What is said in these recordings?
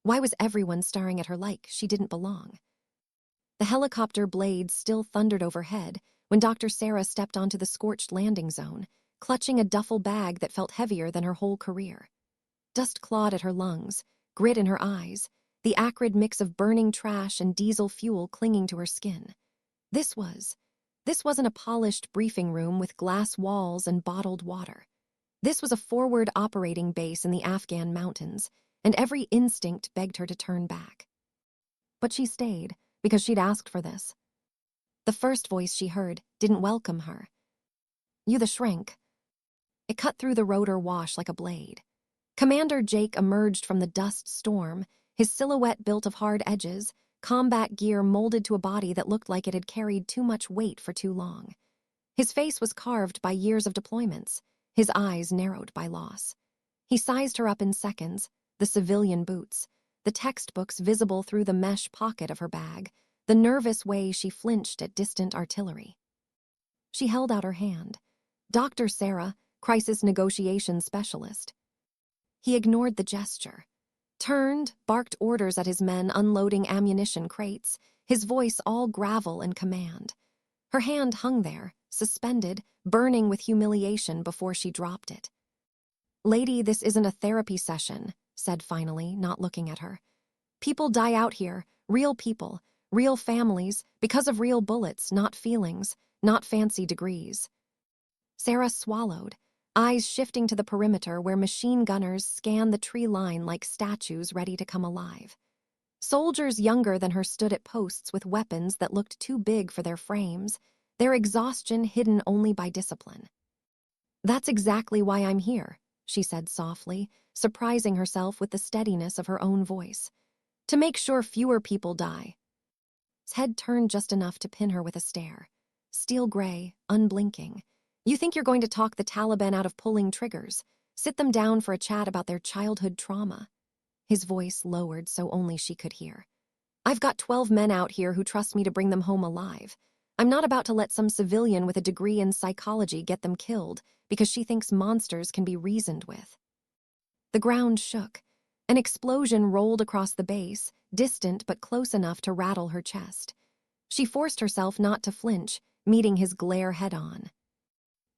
Why was everyone staring at her like she didn't belong? The helicopter blades still thundered overhead when Dr. Sarah stepped onto the scorched landing zone, clutching a duffel bag that felt heavier than her whole career. Dust clawed at her lungs, grit in her eyes, the acrid mix of burning trash and diesel fuel clinging to her skin. This wasn't a polished briefing room with glass walls and bottled water. This was a forward operating base in the Afghan mountains, and every instinct begged her to turn back. But she stayed, because she'd asked for this. The first voice she heard didn't welcome her. "You the shrink." It cut through the rotor wash like a blade. Commander Jake emerged from the dust storm, his silhouette built of hard edges, combat gear molded to a body that looked like it had carried too much weight for too long. His face was carved by years of deployments, his eyes narrowed by loss. He sized her up in seconds, the civilian boots, the textbooks visible through the mesh pocket of her bag, the nervous way she flinched at distant artillery. She held out her hand. "Dr. Sarah, crisis negotiations specialist." He ignored the gesture, turned, barked orders at his men unloading ammunition crates, his voice all gravel and command. Her hand hung there, suspended, burning with humiliation before she dropped it. "Lady, this isn't a therapy session," said finally, not looking at her. "People die out here, real people, real families, because of real bullets, not feelings, not fancy degrees." Sarah swallowed, eyes shifting to the perimeter where machine gunners scanned the tree line like statues ready to come alive. Soldiers younger than her stood at posts with weapons that looked too big for their frames, their exhaustion hidden only by discipline. "That's exactly why I'm here," she said softly, surprising herself with the steadiness of her own voice. "To make sure fewer people die." His head turned just enough to pin her with a stare. Steel gray, unblinking. "You think you're going to talk the Taliban out of pulling triggers, sit them down for a chat about their childhood trauma?" His voice lowered so only she could hear. "I've got 12 men out here who trust me to bring them home alive. I'm not about to let some civilian with a degree in psychology get them killed because she thinks monsters can be reasoned with." The ground shook. An explosion rolled across the base, distant but close enough to rattle her chest. She forced herself not to flinch, meeting his glare head-on.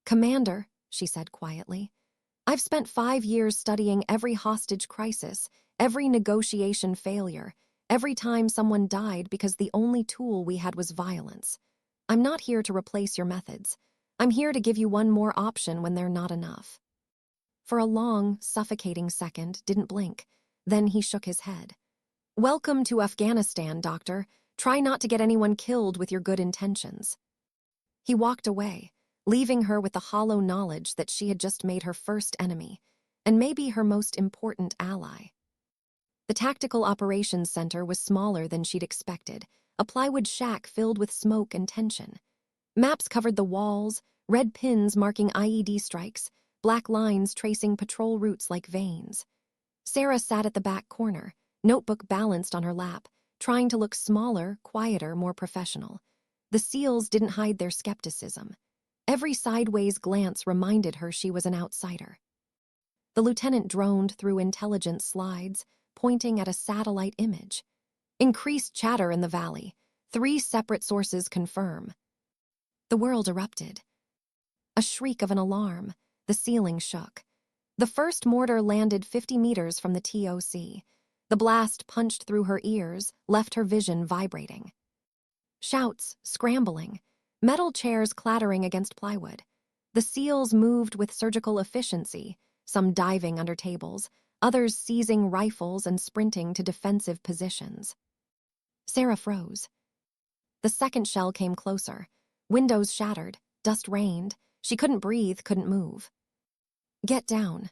"Commander," she said quietly, "I've spent 5 years studying every hostage crisis, every negotiation failure, every time someone died because the only tool we had was violence. I'm not here to replace your methods. I'm here to give you one more option when they're not enough." For a long, suffocating second, didn't blink. Then he shook his head. "Welcome to Afghanistan, Doctor. Try not to get anyone killed with your good intentions." He walked away, leaving her with the hollow knowledge that she had just made her first enemy, and maybe her most important ally. The Tactical Operations Center was smaller than she'd expected, a plywood shack filled with smoke and tension. Maps covered the walls, red pins marking IED strikes, black lines tracing patrol routes like veins. Sarah sat at the back corner, notebook balanced on her lap, trying to look smaller, quieter, more professional. The SEALs didn't hide their skepticism. Every sideways glance reminded her she was an outsider. The lieutenant droned through intelligence slides, pointing at a satellite image. "Increased chatter in the valley. 3 separate sources confirm." The world erupted. A shriek of an alarm. The ceiling shook. The first mortar landed 50 meters from the TOC. The blast punched through her ears, left her vision vibrating. Shouts, scrambling, metal chairs clattering against plywood. The SEALs moved with surgical efficiency, some diving under tables, others seizing rifles and sprinting to defensive positions. Sarah froze. The second shell came closer. Windows shattered, dust rained. She couldn't breathe, couldn't move. "Get down."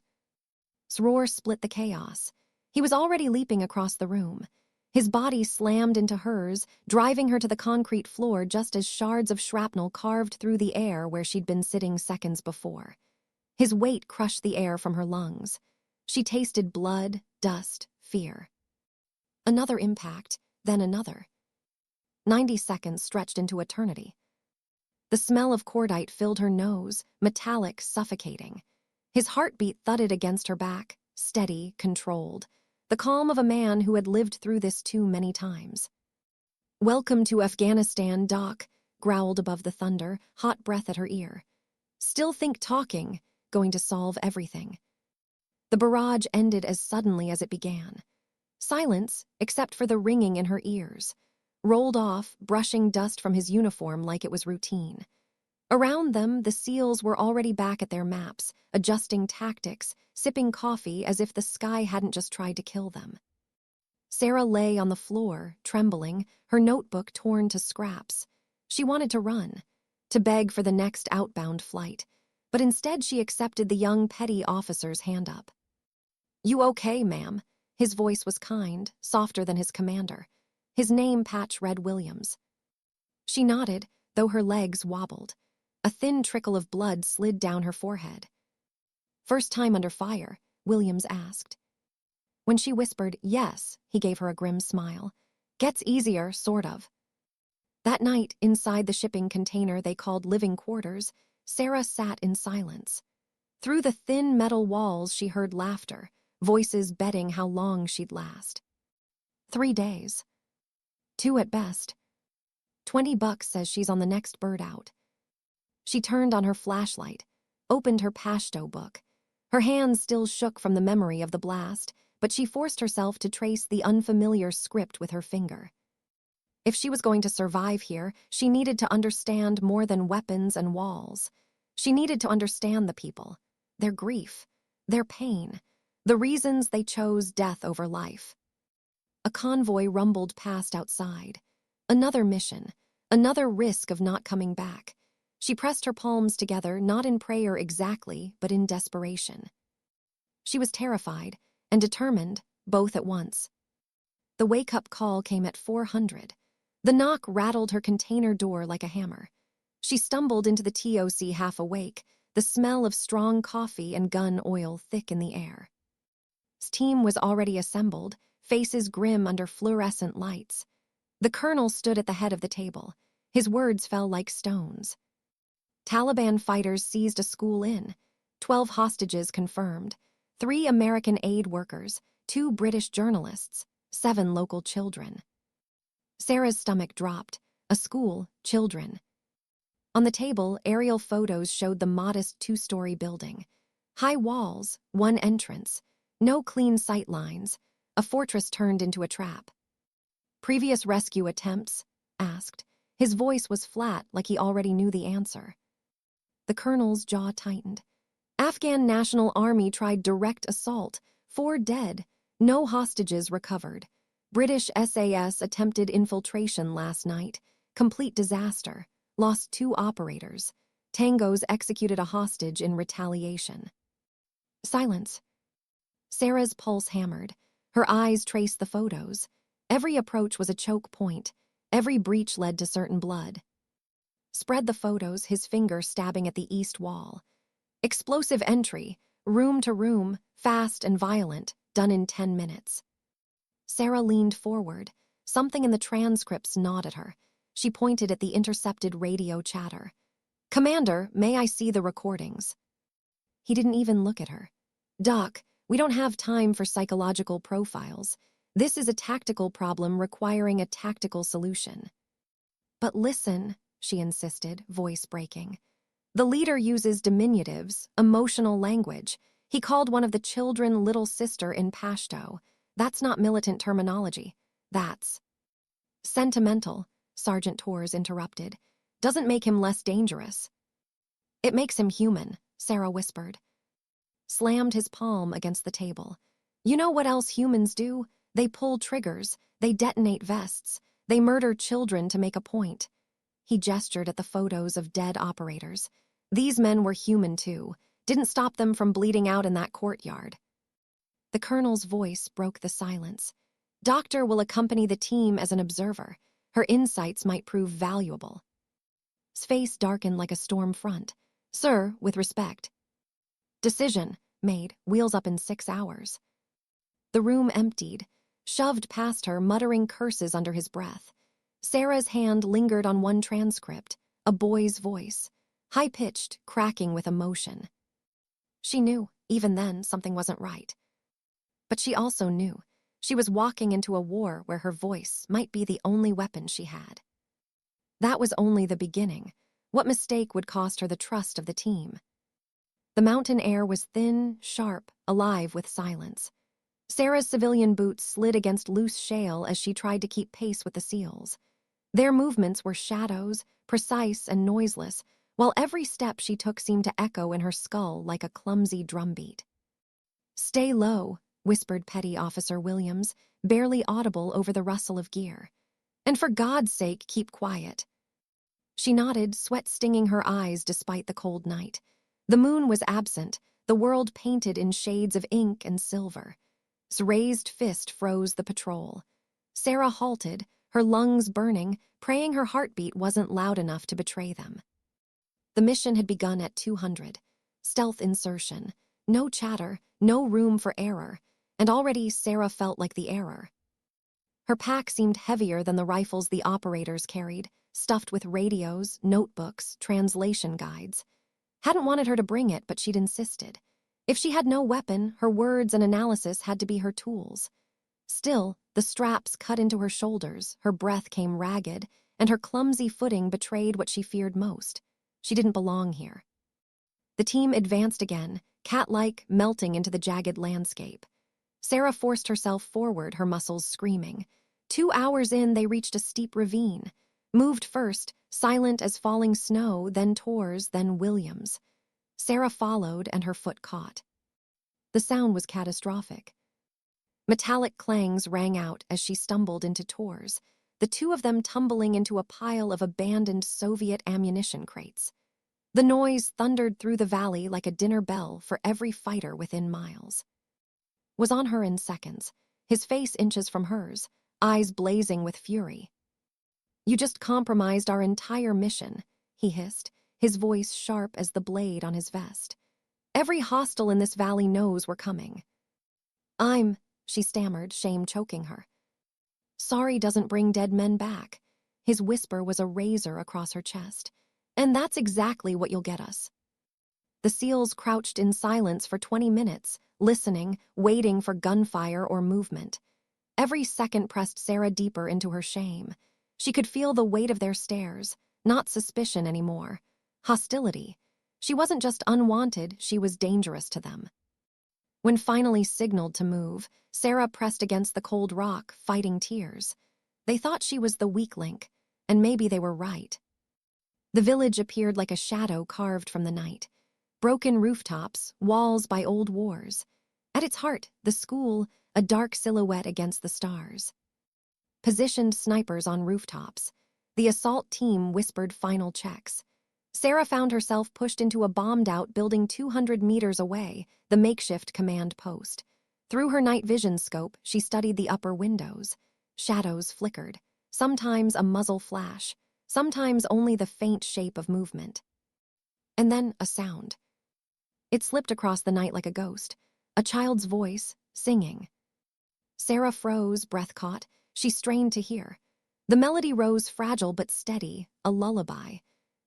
His roar split the chaos. He was already leaping across the room. His body slammed into hers, driving her to the concrete floor just as shards of shrapnel carved through the air where she'd been sitting seconds before. His weight crushed the air from her lungs. She tasted blood, dust, fear. Another impact, then another. 90 seconds stretched into eternity. The smell of cordite filled her nose, metallic, suffocating. His heartbeat thudded against her back, steady, controlled. the calm of a man who had lived through this too many times. "Welcome to Afghanistan, Doc," growled above the thunder, hot breath at her ear. "Still think talking, going to solve everything." The barrage ended as suddenly as it began. Silence, except for the ringing in her ears, rolled off, brushing dust from his uniform like it was routine. Around them, the SEALs were already back at their maps, adjusting tactics, sipping coffee as if the sky hadn't just tried to kill them. Sarah lay on the floor, trembling, her notebook torn to scraps. She wanted to run, to beg for the next outbound flight, but instead she accepted the young petty officer's hand up. "You okay, ma'am?" His voice was kind, softer than his commander. His name patch read Williams. She nodded, though her legs wobbled. A thin trickle of blood slid down her forehead. "First time under fire?" Williams asked. When she whispered yes, he gave her a grim smile. "Gets easier, sort of." That night, inside the shipping container they called living quarters, Sarah sat in silence. Through the thin metal walls she heard laughter, voices betting how long she'd last. 3 days. 2 at best. $20 says she's on the next bird out. She turned on her flashlight, opened her Pashto book. Her hands still shook from the memory of the blast, but she forced herself to trace the unfamiliar script with her finger. If she was going to survive here, she needed to understand more than weapons and walls. She needed to understand the people, their grief, their pain, the reasons they chose death over life. A convoy rumbled past outside. Another mission, another risk of not coming back. She pressed her palms together, not in prayer exactly, but in desperation. She was terrified and determined, both at once. The wake-up call came at 400. The knock rattled her container door like a hammer. She stumbled into the TOC half awake, the smell of strong coffee and gun oil thick in the air. His team was already assembled, faces grim under fluorescent lights. The colonel stood at the head of the table. His words fell like stones. Taliban fighters seized a school inn. 12 hostages confirmed. 3 American aid workers, 2 British journalists, 7 local children. Sarah's stomach dropped. A school, children. On the table, aerial photos showed the modest 2-story building. High walls, 1 entrance, no clean sight lines, a fortress turned into a trap. "Previous rescue attempts?" asked. His voice was flat, like he already knew the answer. The colonel's jaw tightened. "Afghan National Army tried direct assault. 4 dead. No hostages recovered. British SAS attempted infiltration last night. Complete disaster. Lost 2 operators. Tangos executed a hostage in retaliation." Silence. Sarah's pulse hammered. Her eyes traced the photos. Every approach was a choke point. Every breach led to certain blood. Spread the photos, his finger stabbing at the east wall. Explosive entry, room to room, fast and violent, done in 10 minutes. Sarah leaned forward. Something in the transcripts gnawed at her. She pointed at the intercepted radio chatter. "Commander, may I see the recordings?" He didn't even look at her. "Doc, we don't have time for psychological profiles. This is a tactical problem requiring a tactical solution." "But listen," she insisted, voice breaking. "The leader uses diminutives, emotional language. He called one of the children little sister in Pashto. That's not militant terminology. That's..." "Sentimental," Sergeant Torres interrupted. "Doesn't make him less dangerous." "It makes him human," Sarah whispered. Slammed his palm against the table. "You know what else humans do? They pull triggers, they detonate vests, they murder children to make a point." He gestured at the photos of dead operators. These men were human too. Didn't stop them from bleeding out in that courtyard. The colonel's voice broke the silence. "Doctor will accompany the team as an observer. Her insights might prove valuable." His face darkened like a storm front. "Sir, with respect." "Decision made, wheels up in 6 hours." The room emptied, shoved past her, muttering curses under his breath. Sarah's hand lingered on one transcript, a boy's voice, high-pitched, cracking with emotion. She knew, even then, something wasn't right. But she also knew She was walking into a war where her voice might be the only weapon she had. That was only the beginning. What mistake would cost her the trust of the team? The mountain air was thin, sharp, alive with silence. Sarah's civilian boots slid against loose shale as she tried to keep pace with the seals. Their movements were shadows, precise and noiseless, while every step she took seemed to echo in her skull like a clumsy drumbeat. "Stay low," whispered Petty Officer Williams, barely audible over the rustle of gear. "And for God's sake, keep quiet." She nodded, sweat stinging her eyes despite the cold night. The moon was absent, the world painted in shades of ink and silver. His raised fist froze the patrol. Sarah halted, her lungs burning, praying her heartbeat wasn't loud enough to betray them. The mission had begun at 200. Stealth insertion. No chatter, no room for error, and already Sarah felt like the error. Her pack seemed heavier than the rifles the operators carried, stuffed with radios, notebooks, translation guides. Hadn't wanted her to bring it, but she'd insisted. If she had no weapon, her words and analysis had to be her tools. Still, the straps cut into her shoulders, her breath came ragged, and her clumsy footing betrayed what she feared most. She didn't belong here. The team advanced again, cat-like, melting into the jagged landscape. Sarah forced herself forward, her muscles screaming. 2 hours in, they reached a steep ravine. Moved first, silent as falling snow, then Tors, then Williams. Sarah followed, and her foot caught. The sound was catastrophic. Metallic clangs rang out as she stumbled into Tors, the two of them tumbling into a pile of abandoned Soviet ammunition crates. The noise thundered through the valley like a dinner bell for every fighter within miles. Was on her in seconds, his face inches from hers, eyes blazing with fury. "You just compromised our entire mission," he hissed, his voice sharp as the blade on his vest. "Every hostile in this valley knows we're coming." She stammered, shame choking her. "Sorry doesn't bring dead men back." His whisper was a razor across her chest. "And that's exactly what you'll get us." The SEALs crouched in silence for 20 minutes, listening, waiting for gunfire or movement. Every second pressed Sarah deeper into her shame. She could feel the weight of their stares, not suspicion anymore. Hostility. She wasn't just unwanted, she was dangerous to them. When finally signaled to move, Sarah pressed against the cold rock, fighting tears. They thought she was the weak link, and maybe they were right. The village appeared like a shadow carved from the night. Broken rooftops, walls by old wars. At its heart, the school, a dark silhouette against the stars. Positioned snipers on rooftops. The assault team whispered final checks. Sarah found herself pushed into a bombed-out building 200 meters away, the makeshift command post. Through her night vision scope, she studied the upper windows. Shadows flickered, sometimes a muzzle flash, sometimes only the faint shape of movement. And then a sound. It slipped across the night like a ghost, a child's voice, singing. Sarah froze, breath caught. She strained to hear. The melody rose fragile but steady, a lullaby.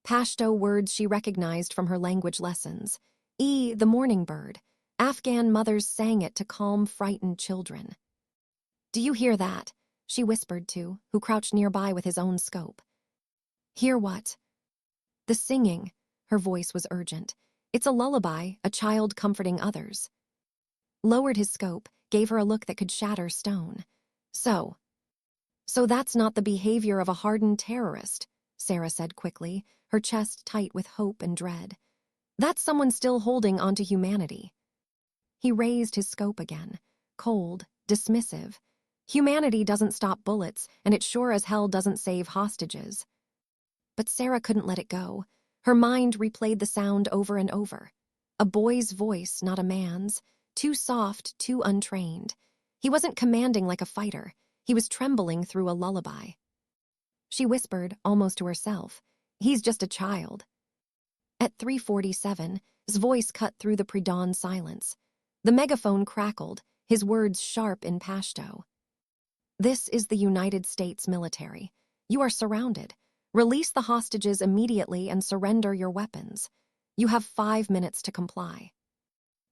Pashto words she recognized from her language lessons. The morning bird. Afghan mothers sang it to calm frightened children. "Do you hear that?" she whispered to, who crouched nearby with his own scope. "Hear what?" "The singing." Her voice was urgent. "It's a lullaby, a child comforting others." Lowered his scope, gave her a look that could shatter stone. So that's not the behavior of a hardened terrorist," Sarah said quickly, her chest tight with hope and dread. "That's someone still holding onto humanity." He raised his scope again, cold, dismissive. Humanity doesn't stop bullets, and it sure as hell doesn't save hostages. But Sarah couldn't let it go. Her mind replayed the sound over and over. A boy's voice, not a man's. Too soft, too untrained. He wasn't commanding like a fighter. He was trembling through a lullaby. She whispered, almost to herself, "He's just a child." At 3:47, his voice cut through the pre-dawn silence. The megaphone crackled, his words sharp in Pashto. "This is the United States military. You are surrounded. Release the hostages immediately and surrender your weapons. You have 5 minutes to comply."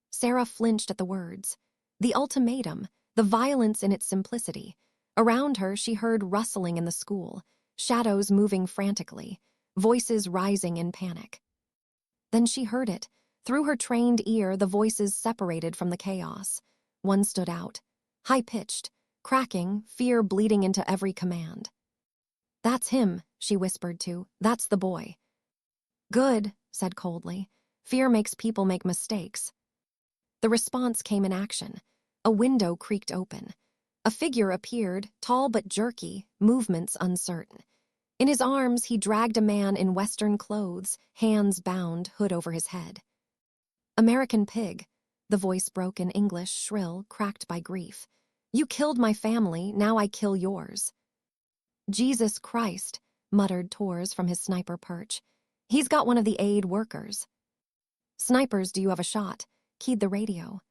Sarah flinched at the words. The ultimatum, the violence in its simplicity. Around her, she heard rustling in the school, shadows moving frantically, voices rising in panic. Then she heard it. Through her trained ear, the voices separated from the chaos. One stood out, high-pitched, cracking, fear bleeding into every command. "That's him," she whispered to. "That's the boy." "Good," said coldly. "Fear makes people make mistakes." The response came in action. A window creaked open. A figure appeared, tall but jerky, movements uncertain. In his arms, he dragged a man in Western clothes, hands bound, hood over his head. "American pig," the voice broke in English, shrill, cracked by grief. "You killed my family, now I kill yours." "Jesus Christ," muttered Torres from his sniper perch. "He's got one of the aid workers." "Snipers, do you have a shot?" keyed the radio.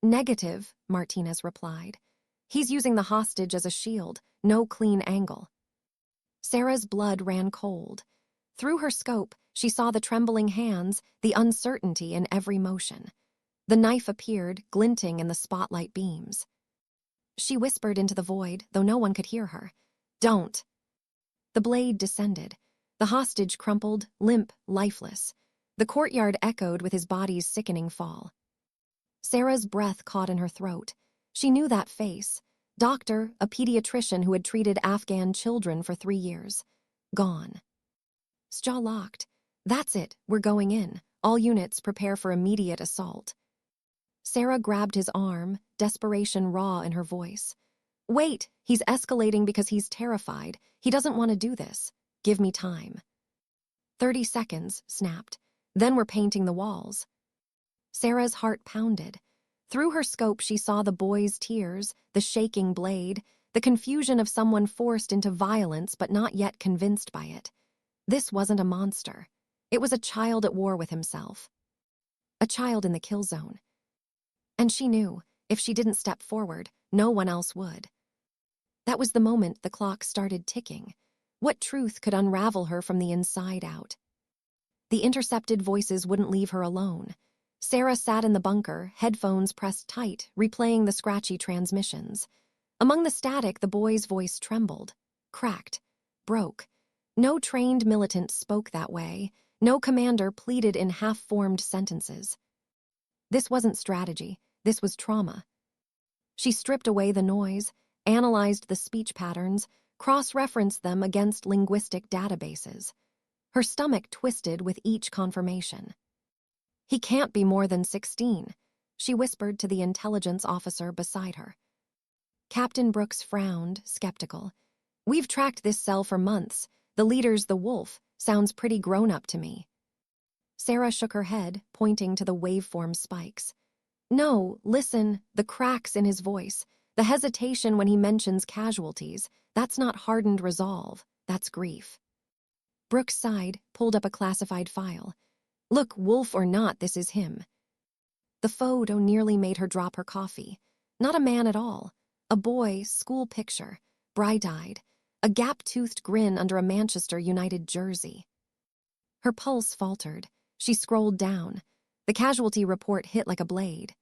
"Negative," Martinez replied. "He's using the hostage as a shield, no clean angle." Sarah's blood ran cold. Through her scope, she saw the trembling hands, the uncertainty in every motion. The knife appeared, glinting in the spotlight beams. She whispered into the void, though no one could hear her. "Don't." The blade descended. The hostage crumpled, limp, lifeless. The courtyard echoed with his body's sickening fall. Sarah's breath caught in her throat. She knew that face. Doctor, a pediatrician who had treated Afghan children for 3 years. Gone. Jaw locked. "That's it, we're going in. All units prepare for immediate assault." Sarah grabbed his arm, desperation raw in her voice. "Wait, he's escalating because he's terrified. He doesn't want to do this. Give me time." 30 seconds, snapped. "Then we're painting the walls." Sarah's heart pounded. Through her scope, she saw the boy's tears, the shaking blade, the confusion of someone forced into violence but not yet convinced by it. This wasn't a monster. It was a child at war with himself. A child in the kill zone. And she knew, if she didn't step forward, no one else would. That was the moment the clock started ticking. What truth could unravel her from the inside out? The intercepted voices wouldn't leave her alone. Sarah sat in the bunker, headphones pressed tight, replaying the scratchy transmissions. Among the static, the boy's voice trembled, cracked, broke. No trained militant spoke that way. No commander pleaded in half-formed sentences. This wasn't strategy. This was trauma. She stripped away the noise, analyzed the speech patterns, cross-referenced them against linguistic databases. Her stomach twisted with each confirmation. "He can't be more than 16, she whispered to the intelligence officer beside her. Captain Brooks frowned, skeptical. "We've tracked this cell for months. The leader's the Wolf. Sounds pretty grown-up to me." Sarah shook her head, pointing to the waveform spikes. "No, listen, the cracks in his voice, the hesitation when he mentions casualties. That's not hardened resolve. That's grief." Brooks sighed, pulled up a classified file. "Look, Wolf or not, this is him." The photo nearly made her drop her coffee. Not a man at all. A boy, school picture, bright-eyed, a gap-toothed grin under a Manchester United jersey. Her pulse faltered. She scrolled down. The casualty report hit like a blade.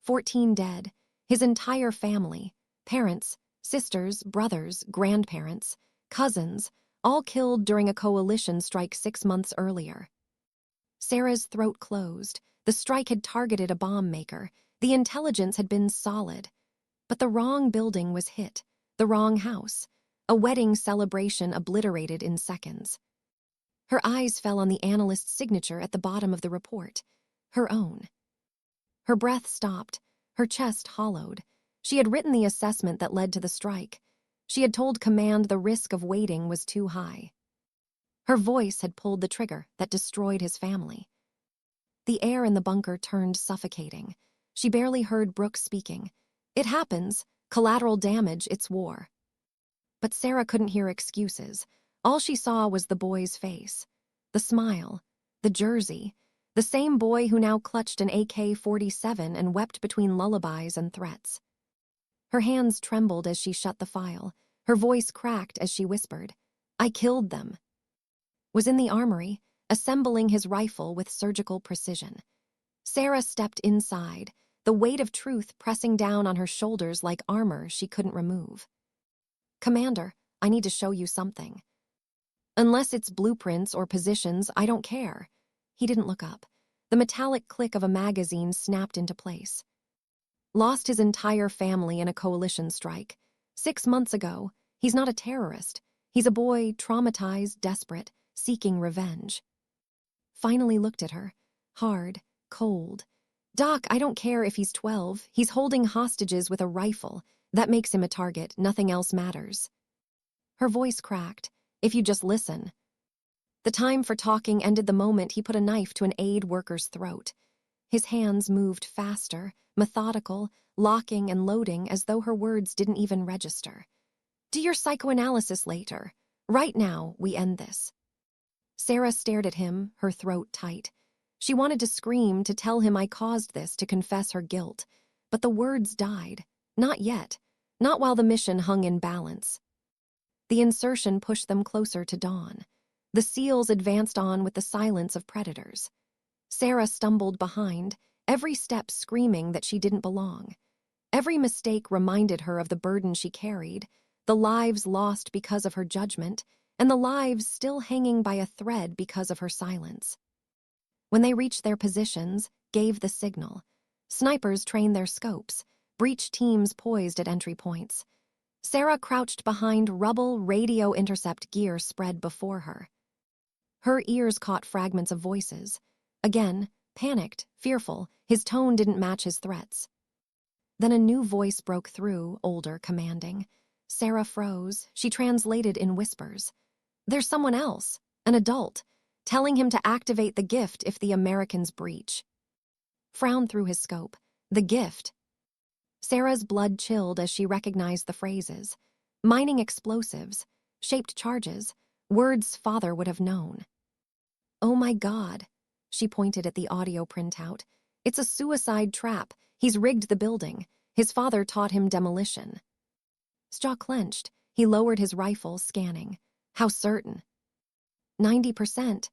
14 dead. His entire family. Parents, sisters, brothers, grandparents, cousins, all killed during a coalition strike 6 months earlier. Sarah's throat closed. The strike had targeted a bomb maker. The intelligence had been solid. But the wrong building was hit. The wrong house. A wedding celebration obliterated in seconds. Her eyes fell on the analyst's signature at the bottom of the report. Her own. Her breath stopped. Her chest hollowed. She had written the assessment that led to the strike. She had told command the risk of waiting was too high. Her voice had pulled the trigger that destroyed his family. The air in the bunker turned suffocating. She barely heard Brooks speaking. "It happens. Collateral damage, it's war." But Sarah couldn't hear excuses. All she saw was the boy's face. The smile. The jersey. The same boy who now clutched an AK-47 and wept between lullabies and threats. Her hands trembled as she shut the file. Her voice cracked as she whispered, "I killed them." Was in the armory, assembling his rifle with surgical precision. Sarah stepped inside. the weight of truth pressing down on her shoulders like armor she couldn't remove. "Commander, I need to show you something." "Unless it's blueprints or positions, I don't care." He didn't look up. The metallic click of a magazine snapped into place. "Lost his entire family in a coalition strike. 6 months ago. He's not a terrorist. He's a boy, traumatized, desperate, seeking revenge." Finally looked at her. Hard, cold. "Doc, I don't care if he's 12. He's holding hostages with a rifle. That makes him a target. Nothing else matters." Her voice cracked. "If you just listen." The time for talking ended the moment he put a knife to an aid worker's throat. His hands moved faster, methodical, locking and loading as though her words didn't even register. "Do your psychoanalysis later. Right now, we end this." Sarah stared at him, her throat tight. She wanted to scream, to tell him I caused this, to confess her guilt. But the words died. Not yet. Not while the mission hung in balance. The insertion pushed them closer to dawn. The seals advanced on with the silence of predators. Sarah stumbled behind, every step screaming that she didn't belong. Every mistake reminded her of the burden she carried, the lives lost because of her judgment, and the lives still hanging by a thread because of her silence. When they reached their positions, gave the signal. Snipers trained their scopes, breach teams poised at entry points. Sarah crouched behind rubble radio intercept gear spread before her. Her ears caught fragments of voices. Again, panicked, fearful, his tone didn't match his threats. Then a new voice broke through, older, commanding. Sarah froze. She translated in whispers. "There's someone else, an adult, telling him to activate the gift if the Americans breach." Frowned through his scope. The gift. Sarah's blood chilled as she recognized the phrases. Mining explosives, shaped charges, words father would have known. "Oh my God," she pointed at the audio printout. "It's a suicide trap. He's rigged the building. His father taught him demolition." His jaw clenched. He lowered his rifle, scanning. "How certain?" 90%.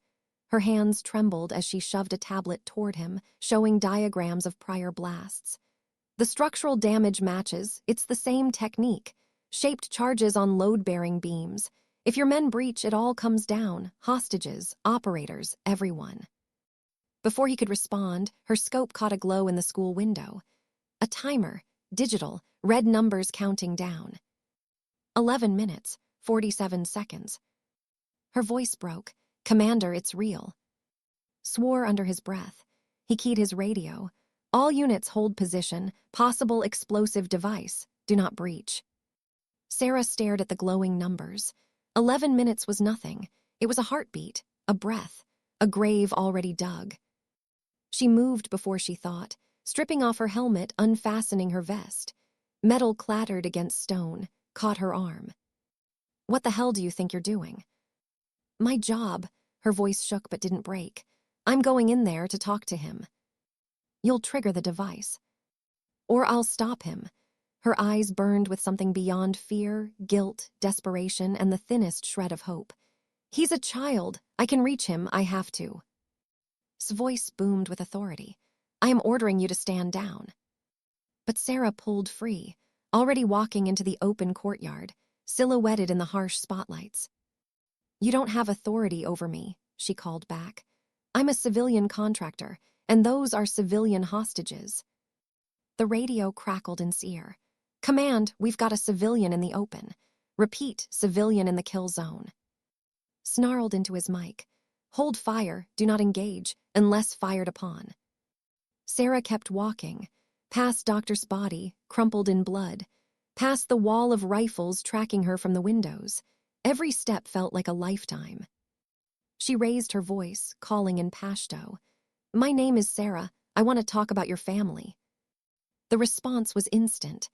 Her hands trembled as she shoved a tablet toward him, showing diagrams of prior blasts. "The structural damage matches. It's the same technique. Shaped charges on load-bearing beams. If your men breach, it all comes down. Hostages, operators, everyone." Before he could respond, her scope caught a glow in the school window. A timer, digital, red numbers counting down. 11 minutes, 47 seconds. Her voice broke. "Commander, it's real." Swore under his breath. He keyed his radio. "All units hold position. Possible explosive device. Do not breach." Sarah stared at the glowing numbers. 11 minutes was nothing. It was a heartbeat, a breath, a grave already dug. She moved before she thought, stripping off her helmet, unfastening her vest. Metal clattered against stone, caught her arm. "What the hell do you think you're doing?" "My job." Her voice shook but didn't break. "I'm going in there to talk to him." "You'll trigger the device." "Or I'll stop him." Her eyes burned with something beyond fear, guilt, desperation, and the thinnest shred of hope. "He's a child. I can reach him. I have to." His voice boomed with authority. "I am ordering you to stand down." But Sarah pulled free, already walking into the open courtyard, silhouetted in the harsh spotlights. "You don't have authority over me," she called back. "I'm a civilian contractor, and those are civilian hostages." The radio crackled in his ear. "Command, we've got a civilian in the open. Repeat, civilian in the kill zone." Snarled into his mic. "Hold fire, do not engage, unless fired upon." Sarah kept walking, past Doctor's body, crumpled in blood, past the wall of rifles tracking her from the windows. Every step felt like a lifetime. She raised her voice, calling in Pashto. "My name is Sarah. I want to talk about your family." The response was instant.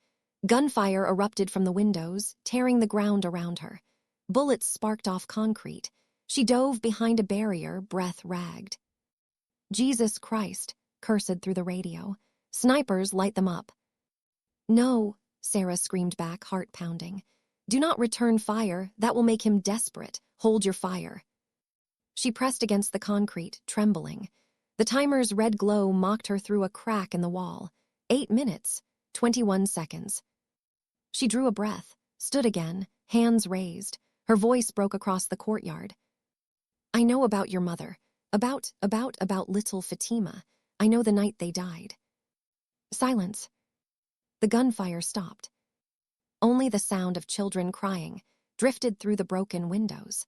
Gunfire erupted from the windows, tearing the ground around her. Bullets sparked off concrete. She dove behind a barrier, breath ragged. "Jesus Christ," cursed through the radio. "Snipers light them up." "No," Sarah screamed back, heart pounding. "Do not return fire. That will make him desperate. Hold your fire." She pressed against the concrete, trembling. The timer's red glow mocked her through a crack in the wall. 8 minutes, 21 seconds. She drew a breath, stood again, hands raised. Her voice broke across the courtyard. I know about your mother. About little Fatima. I know the night they died. Silence. The gunfire stopped. Only the sound of children crying drifted through the broken windows.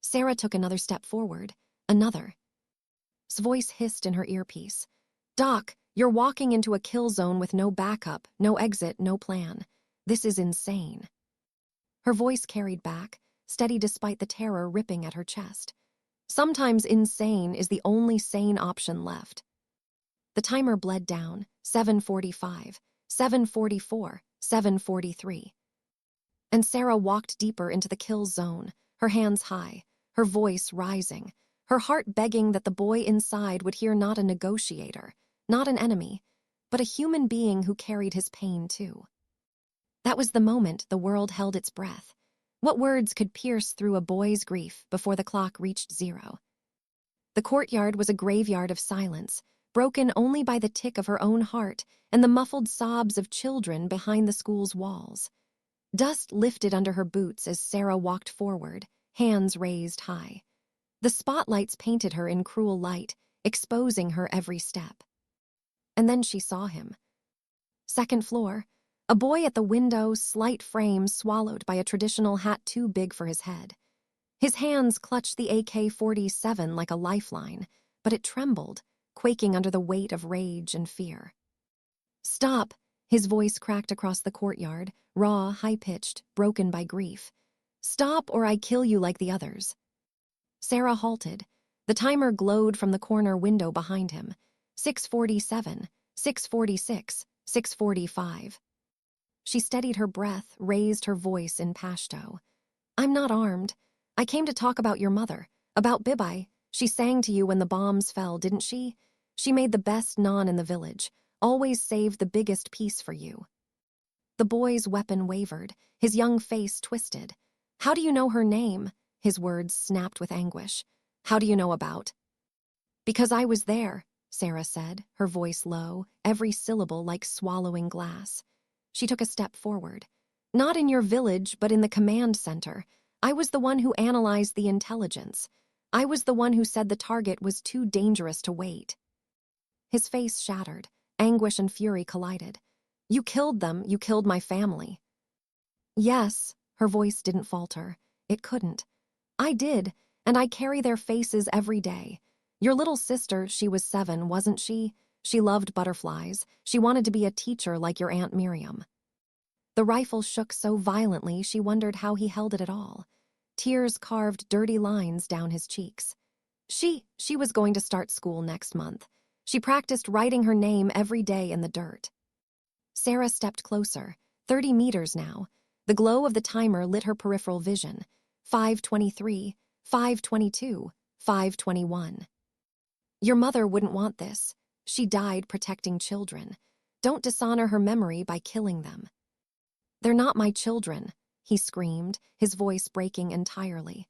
Sarah took another step forward, another. His voice hissed in her earpiece. Doc, you're walking into a kill zone with no backup, no exit, no plan. This is insane. Her voice carried back, steady despite the terror ripping at her chest. Sometimes insane is the only sane option left. The timer bled down, 7:45, 7:44, 7:43. And Sarah walked deeper into the kill zone, her hands high, her voice rising, her heart begging that the boy inside would hear not a negotiator, not an enemy, but a human being who carried his pain too. That was the moment the world held its breath. What words could pierce through a boy's grief before the clock reached 0? The courtyard was a graveyard of silence, broken only by the tick of her own heart and the muffled sobs of children behind the school's walls. Dust lifted under her boots as Sarah walked forward, hands raised high. The spotlights painted her in cruel light, exposing her every step. And then she saw him. Second floor, a boy at the window, slight frame swallowed by a traditional hat too big for his head. His hands clutched the AK-47 like a lifeline, but it trembled, quaking under the weight of rage and fear. Stop! His voice cracked across the courtyard, raw, high-pitched, broken by grief. Stop or I kill you like the others. Sarah halted. The timer glowed from the corner window behind him. 6:47, 6:46, 6:45. She steadied her breath, raised her voice in Pashto. I'm not armed. I came to talk about your mother, about Bibi. She sang to you when the bombs fell, didn't she? She made the best naan in the village, always saved the biggest piece for you. The boy's weapon wavered, his young face twisted. How do you know her name? His words snapped with anguish. How do you know about? Because I was there, Sarah said, her voice low, every syllable like swallowing glass. She took a step forward. Not in your village, but in the command center. I was the one who analyzed the intelligence. I was the one who said the target was too dangerous to wait. His face shattered. Anguish and fury collided. You killed them. You killed my family. Yes, her voice didn't falter. It couldn't. I did, and I carry their faces every day. Your little sister, she was 7, wasn't she? She loved butterflies. She wanted to be a teacher like your Aunt Miriam. The rifle shook so violently she wondered how he held it at all. Tears carved dirty lines down his cheeks. She was going to start school next month. She practiced writing her name every day in the dirt. Sarah stepped closer, 30 meters now. The glow of the timer lit her peripheral vision. 5:23, 5:22, 5:21. Your mother wouldn't want this. She died protecting children. Don't dishonor her memory by killing them. They're not my children, he screamed, his voice breaking entirely.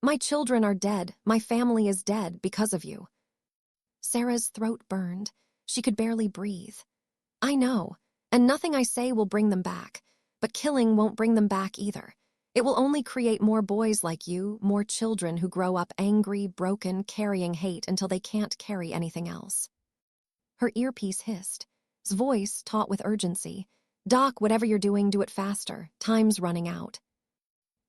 My children are dead. My family is dead because of you. Sarah's throat burned. She could barely breathe. I know, and nothing I say will bring them back, but killing won't bring them back either. It will only create more boys like you, more children who grow up angry, broken, carrying hate until they can't carry anything else. Her earpiece hissed. His voice, taut with urgency. Doc, whatever you're doing, do it faster. Time's running out.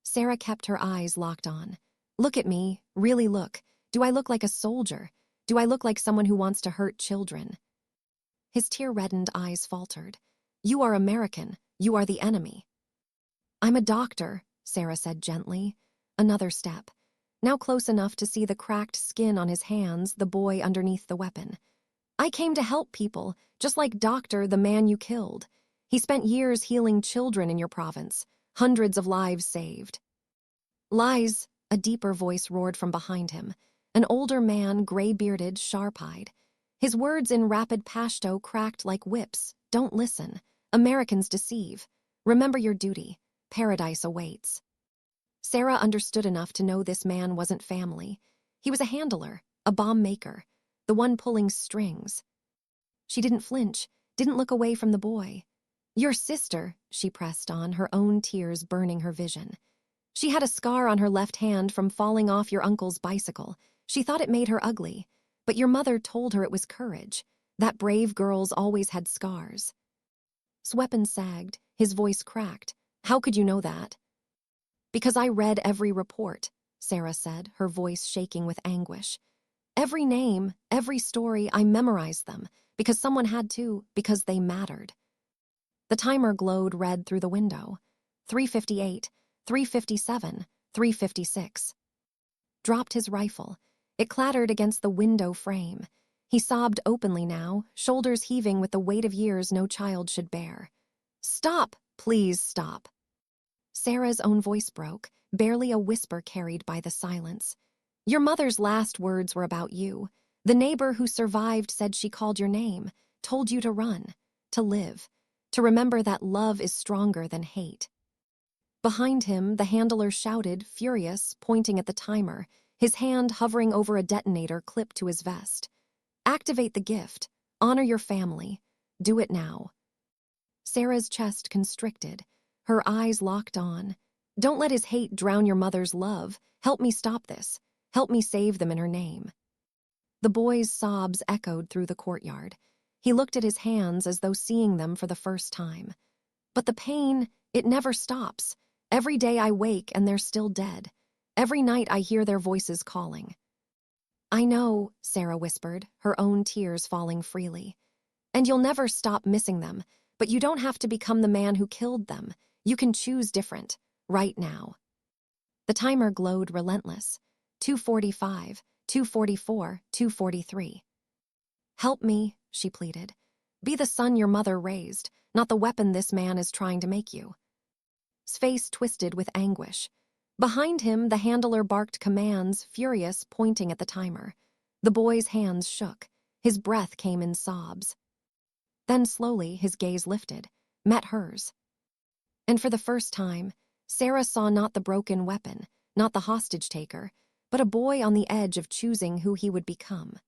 Sarah kept her eyes locked on. Look at me. Really look. Do I look like a soldier? Do I look like someone who wants to hurt children? His tear-reddened eyes faltered. You are American. You are the enemy. I'm a doctor, Sarah said gently. Another step. Now close enough to see the cracked skin on his hands, the boy underneath the weapon. I came to help people, just like Doctor, the man you killed. He spent years healing children in your province. Hundreds of lives saved. Lies, a deeper voice roared from behind him. An older man, gray-bearded, sharp-eyed. His words in rapid Pashto cracked like whips. Don't listen. Americans deceive. Remember your duty. Paradise awaits. Sarah understood enough to know this man wasn't family. He was a handler, a bomb maker, the one pulling strings. She didn't flinch, didn't look away from the boy. Your sister, she pressed on, her own tears burning her vision. She had a scar on her left hand from falling off your uncle's bicycle. She thought it made her ugly, but your mother told her it was courage, that brave girls always had scars. His weapon sagged, his voice cracked. How could you know that? Because I read every report, Sarah said, her voice shaking with anguish. Every name, every story, I memorized them, because someone had to, because they mattered. The timer glowed red through the window. 3:58, 3:57, 3:56. Dropped his rifle. It clattered against the window frame. He sobbed openly now, shoulders heaving with the weight of years no child should bear. Stop! Please stop! Sarah's own voice broke, barely a whisper carried by the silence. Your mother's last words were about you. The neighbor who survived said she called your name, told you to run, to live, to remember that love is stronger than hate. Behind him, the handler shouted, furious, pointing at the timer, his hand hovering over a detonator clipped to his vest. Activate the gift. Honor your family. Do it now. Sarah's chest constricted, her eyes locked on. Don't let his hate drown your mother's love. Help me stop this. Help me save them in her name. The boy's sobs echoed through the courtyard. He looked at his hands as though seeing them for the first time. But the pain, it never stops. Every day I wake and they're still dead. Every night I hear their voices calling. I know, Sarah whispered, her own tears falling freely. And you'll never stop missing them, but you don't have to become the man who killed them. You can choose different, right now. The timer glowed relentless. 2:45, 2:44, 2:43. Help me, she pleaded. Be the son your mother raised, not the weapon this man is trying to make you. His face twisted with anguish. Behind him, the handler barked commands, furious, pointing at the timer. The boy's hands shook. His breath came in sobs. Then slowly, his gaze lifted, met hers. And for the first time, Sarah saw not the broken weapon, not the hostage-taker, but a boy on the edge of choosing who he would become.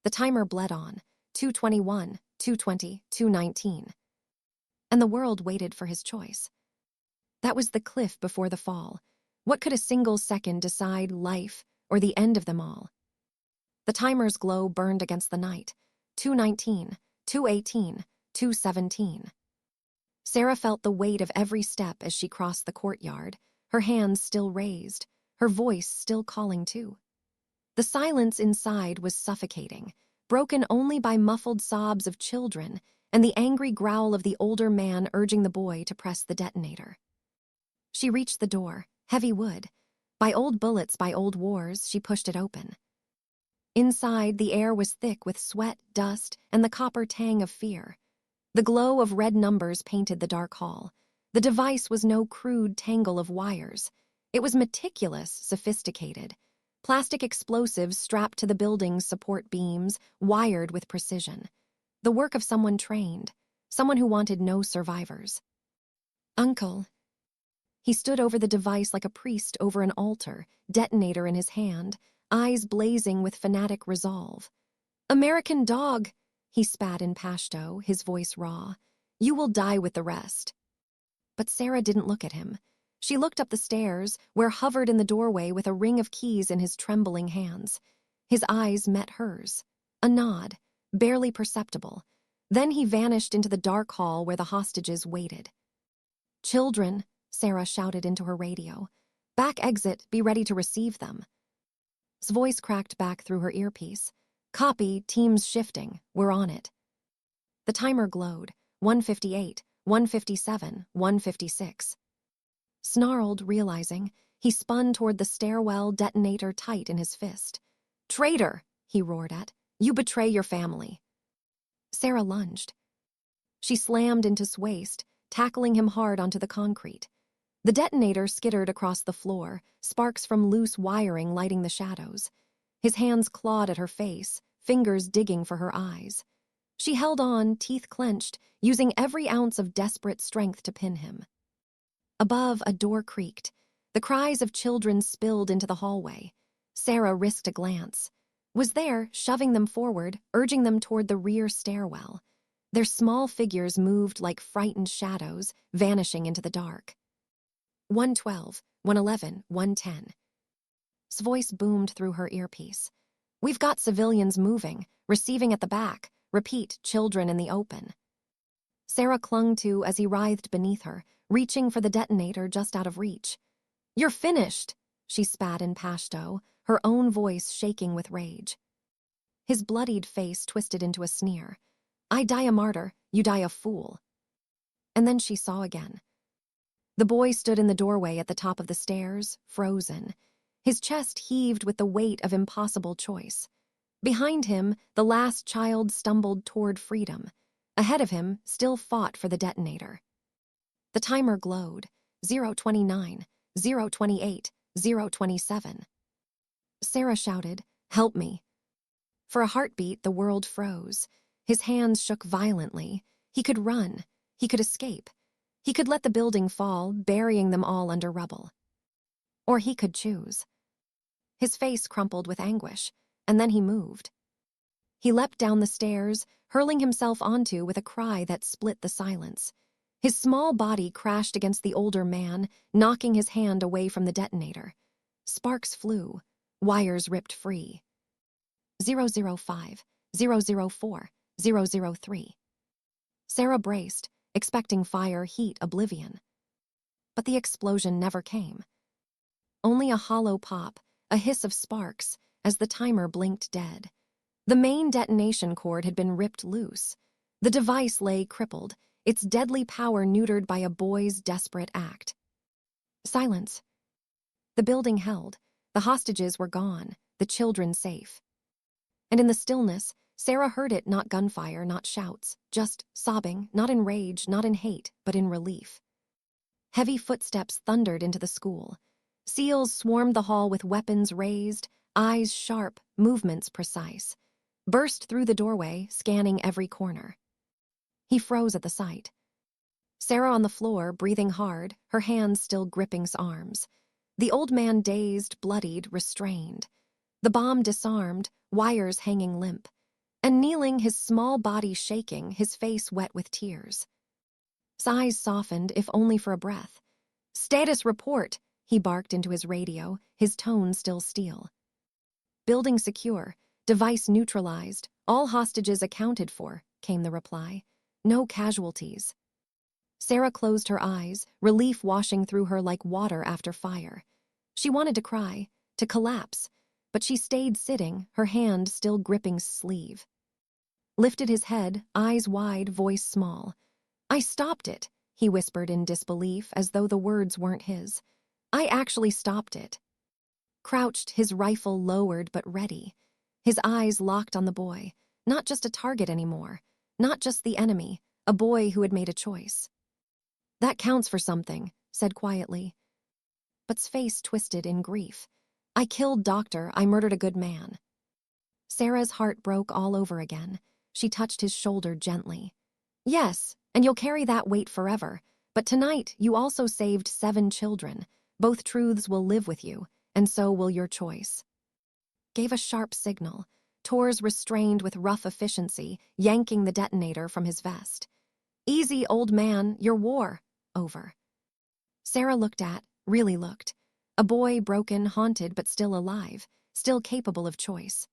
The timer bled on, 2:21, 2:20, 2:19. And the world waited for his choice. That was the cliff before the fall. What could a single second decide life or the end of them all? The timer's glow burned against the night. 2:19, 2:18, 2:17. Sarah felt the weight of every step as she crossed the courtyard, her hands still raised, her voice still calling too. The silence inside was suffocating, broken only by muffled sobs of children and the angry growl of the older man urging the boy to press the detonator. She reached the door, heavy wood. By old bullets, by old wars, she pushed it open. Inside, the air was thick with sweat, dust, and the copper tang of fear. The glow of red numbers painted the dark hall. The device was no crude tangle of wires. It was meticulous, sophisticated. Plastic explosives strapped to the building's support beams, wired with precision. The work of someone trained, someone who wanted no survivors. Uncle. He stood over the device like a priest over an altar, detonator in his hand, eyes blazing with fanatic resolve. American dog, he spat in Pashto, his voice raw. You will die with the rest. But Sarah didn't look at him. She looked up the stairs, where hovered in the doorway with a ring of keys in his trembling hands. His eyes met hers. A nod, barely perceptible. Then he vanished into the dark hall where the hostages waited. Children, Sarah shouted into her radio. Back exit, be ready to receive them. His voice cracked back through her earpiece. Copy, teams shifting, we're on it. The timer glowed, 1:58, 1:57, 1:56. Snarled, realizing, he spun toward the stairwell, detonator tight in his fist. Traitor, he roared at. You betray your family. Sarah lunged. She slammed into his waist, tackling him hard onto the concrete. The detonator skittered across the floor, sparks from loose wiring lighting the shadows. His hands clawed at her face, fingers digging for her eyes. She held on, teeth clenched, using every ounce of desperate strength to pin him. Above, a door creaked. The cries of children spilled into the hallway. Sarah risked a glance. Was there, shoving them forward, urging them toward the rear stairwell. Their small figures moved like frightened shadows, vanishing into the dark. 112, 111, 110. His voice boomed through her earpiece. We've got civilians moving, receiving at the back. Repeat, children in the open. Sarah clung to as he writhed beneath her, reaching for the detonator just out of reach. You're finished, she spat in Pashto, her own voice shaking with rage. His bloodied face twisted into a sneer. I die a martyr, you die a fool. And then she saw again. The boy stood in the doorway at the top of the stairs, frozen. His chest heaved with the weight of impossible choice. Behind him, the last child stumbled toward freedom. Ahead of him, still fought for the detonator. The timer glowed. 029, 028, 027. Sarah shouted, help me. For a heartbeat, the world froze. His hands shook violently. He could run. He could escape. He could let the building fall, burying them all under rubble. Or he could choose. His face crumpled with anguish, and then he moved. He leapt down the stairs, hurling himself onto with a cry that split the silence. His small body crashed against the older man, knocking his hand away from the detonator. Sparks flew. Wires ripped free. 005, 004, 003. Sarah braced, expecting fire, heat, oblivion. But the explosion never came. Only a hollow pop, a hiss of sparks, as the timer blinked dead. The main detonation cord had been ripped loose. The device lay crippled, its deadly power neutered by a boy's desperate act. Silence. The building held. The hostages were gone, the children safe. And in the stillness, Sarah heard it, not gunfire, not shouts, just sobbing, not in rage, not in hate, but in relief. Heavy footsteps thundered into the school. SEALs swarmed the hall with weapons raised, eyes sharp, movements precise. Burst through the doorway, scanning every corner. He froze at the sight. Sarah on the floor, breathing hard, her hands still gripping his arms. The old man dazed, bloodied, restrained. The bomb disarmed, wires hanging limp. And kneeling, his small body shaking, his face wet with tears. His eyes softened, if only for a breath. Status report, he barked into his radio, his tone still steel. Building secure, device neutralized, all hostages accounted for, came the reply. No casualties. Sarah closed her eyes, relief washing through her like water after fire. She wanted to cry, to collapse, but she stayed sitting, her hand still gripping his sleeve. Lifted his head, eyes wide, voice small. I stopped it, he whispered in disbelief, as though the words weren't his. I actually stopped it. Crouched, his rifle lowered but ready. His eyes locked on the boy, not just a target anymore, not just the enemy, a boy who had made a choice. That counts for something, said quietly. But's face twisted in grief. I killed Doctor, I murdered a good man. Sarah's heart broke all over again. She touched his shoulder gently. Yes, and you'll carry that weight forever, but tonight you also saved 7 children. Both truths will live with you, and so will your choice. Gave a sharp signal. Tors restrained with rough efficiency, yanking the detonator from his vest. Easy, old man, your war. Over. Sarah really looked. A boy broken, haunted, but still alive, still capable of choice.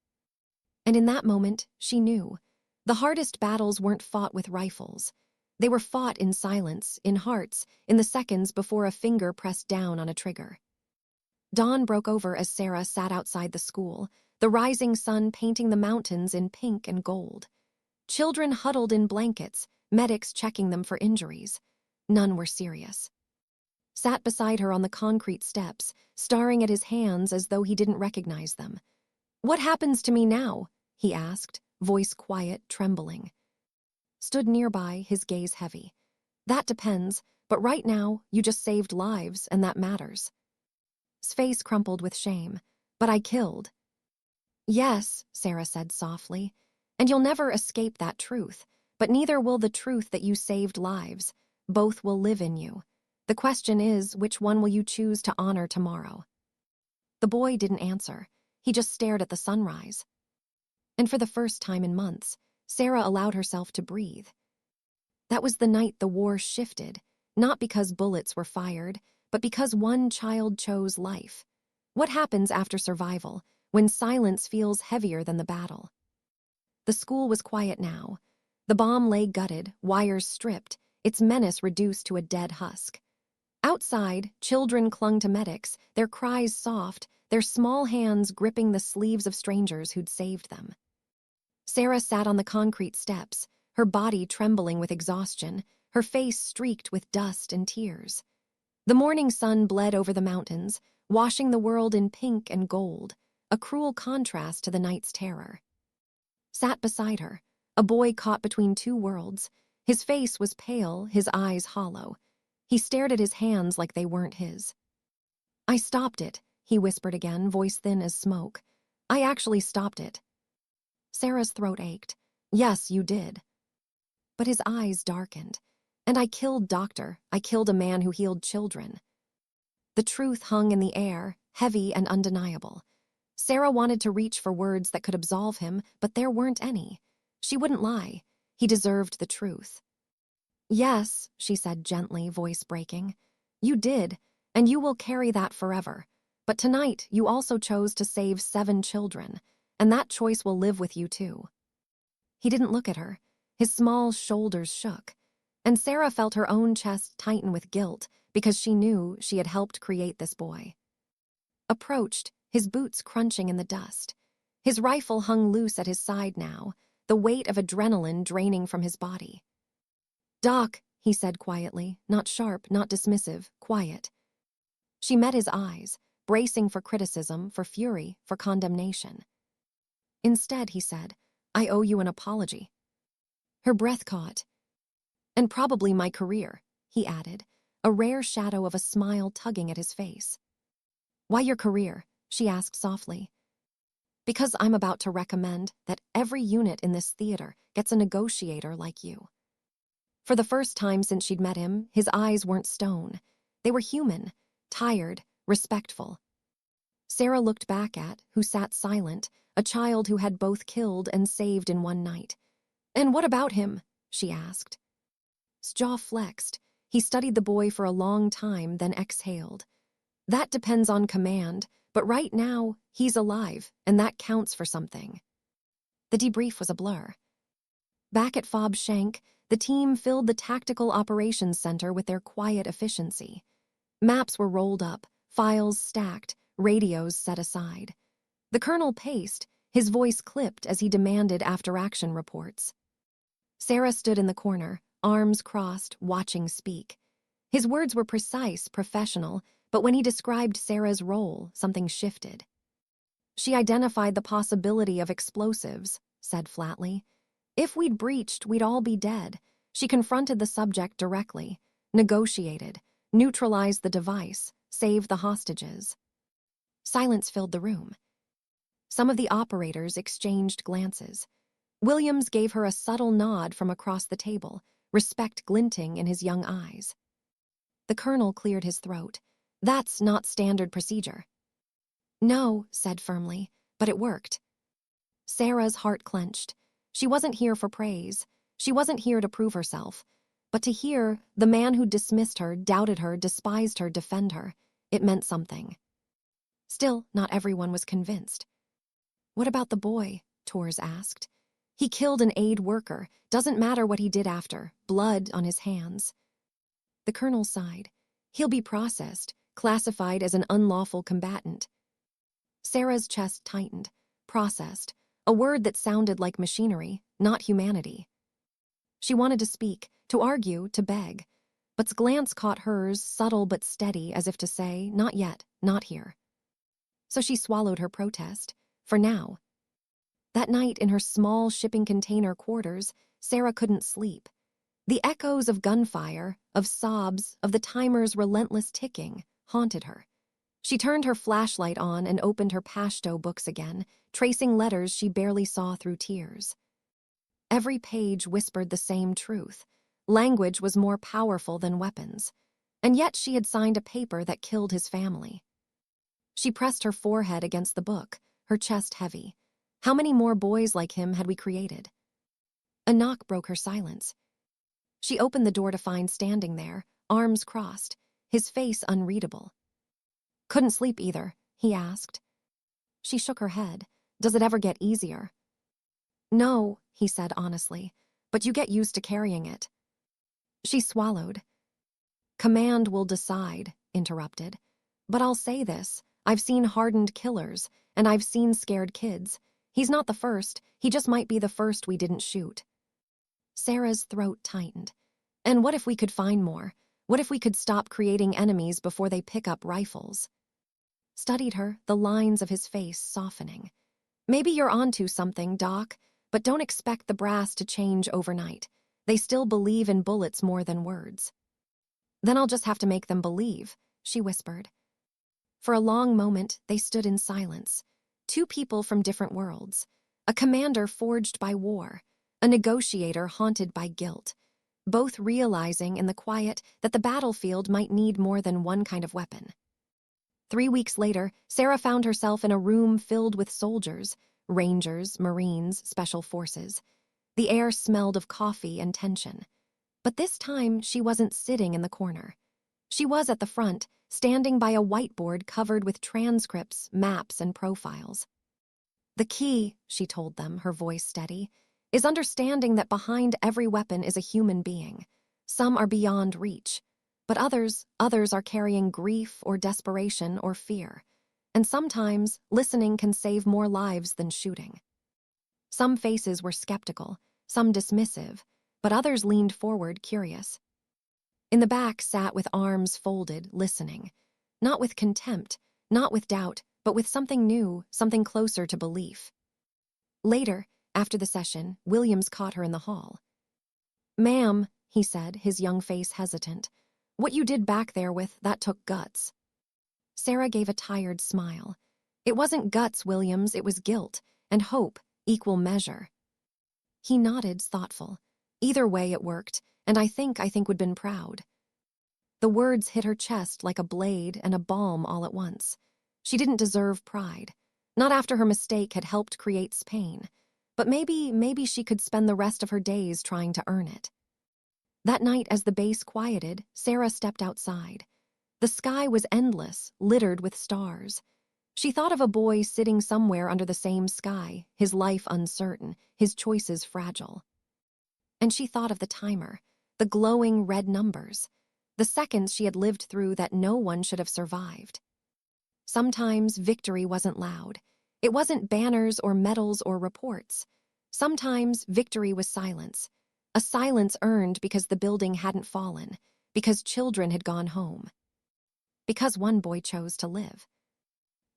And in that moment, she knew. The hardest battles weren't fought with rifles. They were fought in silence, in hearts, in the seconds before a finger pressed down on a trigger. Dawn broke over as Sarah sat outside the school, the rising sun painting the mountains in pink and gold. Children huddled in blankets, medics checking them for injuries. None were serious. Sat beside her on the concrete steps, staring at his hands as though he didn't recognize them. What happens to me now? He asked, voice quiet, trembling. Stood nearby, his gaze heavy. That depends, but right now, you just saved lives, and that matters. His face crumpled with shame. But I killed. Yes, Sarah said softly, and you'll never escape that truth, but neither will the truth that you saved lives. Both will live in you. The question is, which one will you choose to honor tomorrow? The boy didn't answer. He just stared at the sunrise. And for the first time in months, Sarah allowed herself to breathe. That was the night the war shifted, not because bullets were fired, but because one child chose life. What happens after survival, when silence feels heavier than the battle? The school was quiet now. The bomb lay gutted, wires stripped, its menace reduced to a dead husk. Outside, children clung to medics, their cries soft, their small hands gripping the sleeves of strangers who'd saved them. Sarah sat on the concrete steps, her body trembling with exhaustion, her face streaked with dust and tears. The morning sun bled over the mountains, washing the world in pink and gold, a cruel contrast to the night's terror. Sat beside her, a boy caught between two worlds. His face was pale, his eyes hollow. He stared at his hands like they weren't his. "I stopped it," he whispered again, voice thin as smoke. "I actually stopped it." Sarah's throat ached. "Yes, you did." But his eyes darkened. "And I killed Doctor. I killed a man who healed children." The truth hung in the air, heavy and undeniable. Sarah wanted to reach for words that could absolve him, but there weren't any. She wouldn't lie. He deserved the truth. "Yes," she said gently, voice breaking. "You did, and you will carry that forever. But tonight, you also chose to save 7 children, and that choice will live with you too." He didn't look at her. His small shoulders shook, and Sarah felt her own chest tighten with guilt because she knew she had helped create this boy. Approached, his boots crunching in the dust. His rifle hung loose at his side now, the weight of adrenaline draining from his body. "Doc," he said quietly, not sharp, not dismissive, quiet. She met his eyes, bracing for criticism, for fury, for condemnation. Instead, he said, "I owe you an apology." Her breath caught. "And probably my career," he added, a rare shadow of a smile tugging at his face. "Why your career?" she asked softly. "Because I'm about to recommend that every unit in this theater gets a negotiator like you." For the first time since she'd met him, his eyes weren't stone. They were human, tired, respectful. Sarah looked back at, who sat silent, a child who had both killed and saved in one night. "And what about him?" she asked. His jaw flexed. He studied the boy for a long time, then exhaled. "That depends on command, but right now, he's alive, and that counts for something." The debrief was a blur. Back at Fob Shank, the team filled the Tactical Operations Center with their quiet efficiency. Maps were rolled up, files stacked, radios set aside. The colonel paced, his voice clipped as he demanded after-action reports. Sarah stood in the corner, arms crossed, watching speak. His words were precise, professional, but when he described Sarah's role, something shifted. "She identified the possibility of explosives," said flatly. "If we'd breached, we'd all be dead." She confronted the subject directly, negotiated, neutralized the device, saved the hostages. Silence filled the room. Some of the operators exchanged glances. Williams gave her a subtle nod from across the table, respect glinting in his young eyes. The colonel cleared his throat. "That's not standard procedure." "No," said firmly, "but it worked." Sarah's heart clenched. She wasn't here for praise. She wasn't here to prove herself. But to hear the man who dismissed her, doubted her, despised her, defend her, it meant something. Still, not everyone was convinced. "What about the boy?" Torres asked. "He killed an aid worker. Doesn't matter what he did after. Blood on his hands." The colonel sighed. "He'll be processed, classified as an unlawful combatant." Sarah's chest tightened. Processed. A word that sounded like machinery, not humanity. She wanted to speak, to argue, to beg. But's glance caught hers, subtle but steady, as if to say, "Not yet, not here." So she swallowed her protest. For now. That night in her small shipping container quarters, Sarah couldn't sleep. The echoes of gunfire, of sobs, of the timer's relentless ticking, haunted her. She turned her flashlight on and opened her Pashto books again, tracing letters she barely saw through tears. Every page whispered the same truth. Language was more powerful than weapons. And yet she had signed a paper that killed his family. She pressed her forehead against the book, her chest heavy. How many more boys like him had we created? A knock broke her silence. She opened the door to find standing there, arms crossed, his face unreadable. "Couldn't sleep either?" he asked. She shook her head. "Does it ever get easier?" "No," he said honestly, "but you get used to carrying it." She swallowed. "Command will decide," interrupted. "But I'll say this, I've seen hardened killers, and I've seen scared kids. He's not the first, he just might be the first we didn't shoot." Sarah's throat tightened. "And what if we could find more? What if we could stop creating enemies before they pick up rifles?" Studied her, the lines of his face softening. "Maybe you're onto something, Doc, but don't expect the brass to change overnight. They still believe in bullets more than words." "Then I'll just have to make them believe," she whispered. For a long moment, they stood in silence. Two people from different worlds. A commander forged by war. A negotiator haunted by guilt. Both realizing in the quiet that the battlefield might need more than one kind of weapon. 3 weeks later, Sarah found herself in a room filled with soldiers, Rangers, Marines, Special Forces. The air smelled of coffee and tension. But this time, she wasn't sitting in the corner. She was at the front, standing by a whiteboard covered with transcripts, maps, and profiles. "The key," she told them, her voice steady, "is understanding that behind every weapon is a human being. Some are beyond reach, but others are carrying grief or desperation or fear. And sometimes, listening can save more lives than shooting." Some faces were skeptical, some dismissive, but others leaned forward, curious. In the back sat with arms folded, listening. Not with contempt, not with doubt, but with something new, something closer to belief. Later, after the session, Williams caught her in the hall. "Ma'am," he said, his young face hesitant, "what you did back there that took guts." Sarah gave a tired smile. "It wasn't guts, Williams, it was guilt, and hope, equal measure." He nodded, thoughtful. "Either way it worked, and I think would been proud." The words hit her chest like a blade and a balm all at once. She didn't deserve pride. Not after her mistake had helped create pain. But maybe she could spend the rest of her days trying to earn it. That night, as the bass quieted, Sarah stepped outside. The sky was endless, littered with stars. She thought of a boy sitting somewhere under the same sky, his life uncertain, his choices fragile. And she thought of the timer, the glowing red numbers, the seconds she had lived through that no one should have survived. Sometimes victory wasn't loud. It wasn't banners or medals or reports. Sometimes victory was silence. A silence earned because the building hadn't fallen, because children had gone home, because one boy chose to live.